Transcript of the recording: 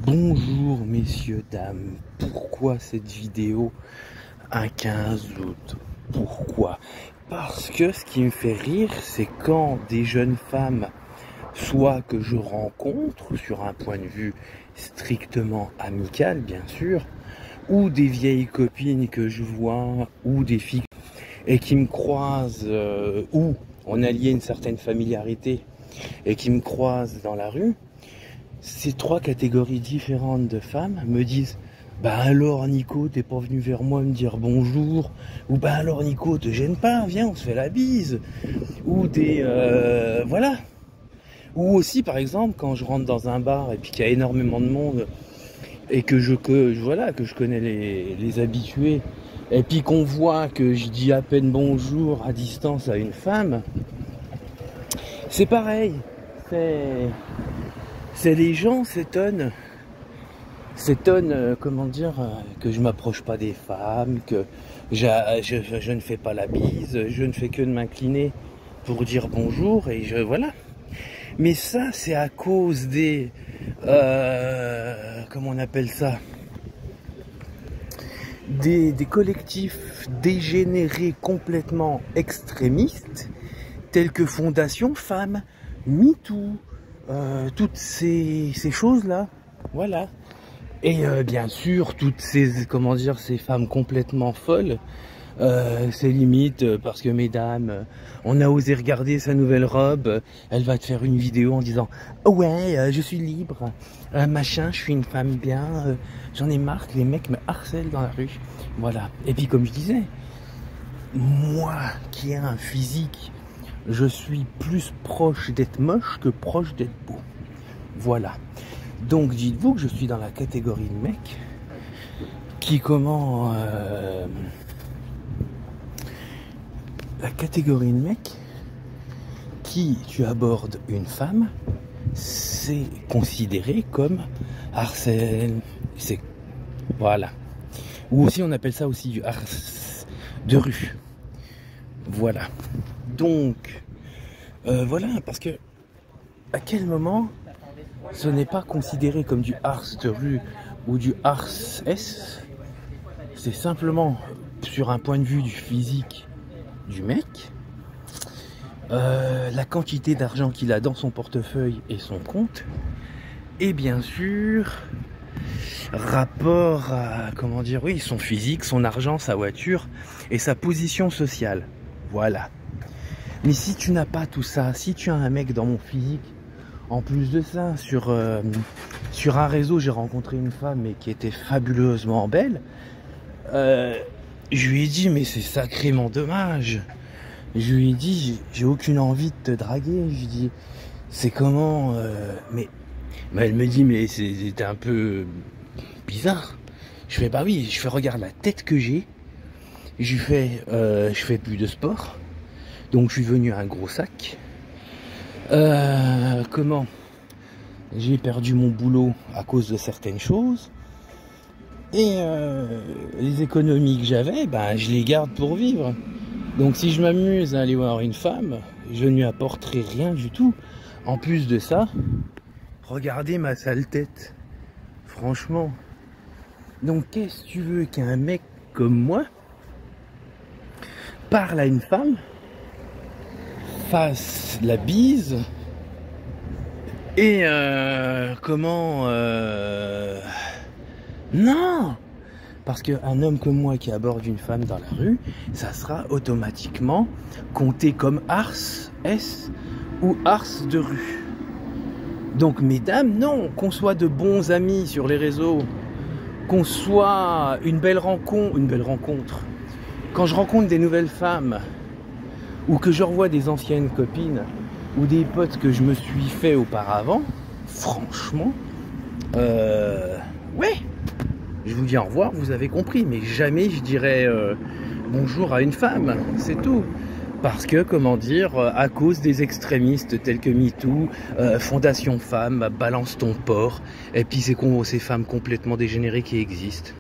Bonjour messieurs, dames, pourquoi cette vidéo un 15 août? Pourquoi? Parce que ce qui me fait rire, c'est quand des jeunes femmes, soit que je rencontre sur un point de vue strictement amical bien sûr, ou des vieilles copines que je vois, ou des filles et qui me croisent, ou on a lié une certaine familiarité et qui me croisent dans la rue. Ces trois catégories différentes de femmes me disent: bah alors Nico, t'es pas venu vers moi me dire bonjour, ou bah alors Nico, te gêne pas, viens on se fait la bise, ou des voilà. Ou aussi par exemple quand je rentre dans un bar et puis qu'il y a énormément de monde et que je connais les habitués, et puis qu'on voit que je dis à peine bonjour à distance à une femme, c'est pareil, c'est les gens s'étonnent, comment dire, que je m'approche pas des femmes, que je ne fais pas la bise, je ne fais que de m'incliner pour dire bonjour et voilà. Mais ça, c'est à cause des, comment on appelle ça, des collectifs dégénérés complètement extrémistes, tels que Fondation Femmes, MeToo, toutes ces choses-là, voilà. Et bien sûr, toutes ces, comment dire, ces femmes complètement folles, c'est limite parce que mesdames, on a osé regarder sa nouvelle robe, elle va te faire une vidéo en disant oh ouais, je suis libre, machin, je suis une femme bien, j'en ai marre que les mecs me harcèlent dans la rue, voilà. Et puis comme je disais, moi qui ai un physique, je suis plus proche d'être moche que proche d'être beau. Voilà. Donc dites-vous que je suis dans la catégorie de mecs qui la catégorie de mecs qui, tu abordes une femme, c'est considéré comme harcèlement. C'est voilà. Ou aussi on appelle ça aussi du harcèlement de rue. Voilà. Donc, voilà, parce que à quel moment ce n'est pas considéré comme du harce de rue ou du harce S, c'est simplement sur un point de vue du physique du mec, la quantité d'argent qu'il a dans son portefeuille et son compte, et bien sûr, rapport à, comment dire, oui, son physique, son argent, sa voiture et sa position sociale. Voilà. Mais si tu n'as pas tout ça, si tu as un mec dans mon physique, en plus de ça, sur un réseau, j'ai rencontré une femme mais qui était fabuleusement belle. Je lui ai dit, mais c'est sacrément dommage. Je lui ai dit, j'ai aucune envie de te draguer. Je lui ai dit, c'est comment mais elle me dit, mais c'était un peu bizarre. Je fais, bah oui, je fais, regarde la tête que j'ai. Je lui fais, je fais plus de sport. Donc je suis venu à un gros sac. Comment j'ai perdu mon boulot à cause de certaines choses. Et les économies que j'avais, ben, je les garde pour vivre. Donc si je m'amuse à aller voir une femme, je ne lui apporterai rien du tout. En plus de ça, regardez ma sale tête. Franchement. Donc qu'est-ce que tu veux qu'un mec comme moi parle à une femme, fasse la bise et non, parce qu'un homme comme moi qui aborde une femme dans la rue, ça sera automatiquement compté comme harce S ou harce de rue. Donc mesdames, non, qu'on soit de bons amis sur les réseaux, qu'on soit une belle rencontre, quand je rencontre des nouvelles femmes, ou que je revois des anciennes copines, ou des potes que je me suis fait auparavant, franchement, ouais, je vous dis au revoir, vous avez compris, mais jamais je dirais bonjour à une femme, c'est tout. Parce que, comment dire, à cause des extrémistes tels que MeToo, Fondation Femmes, Balance ton porc, et puis ces femmes complètement dégénérées qui existent.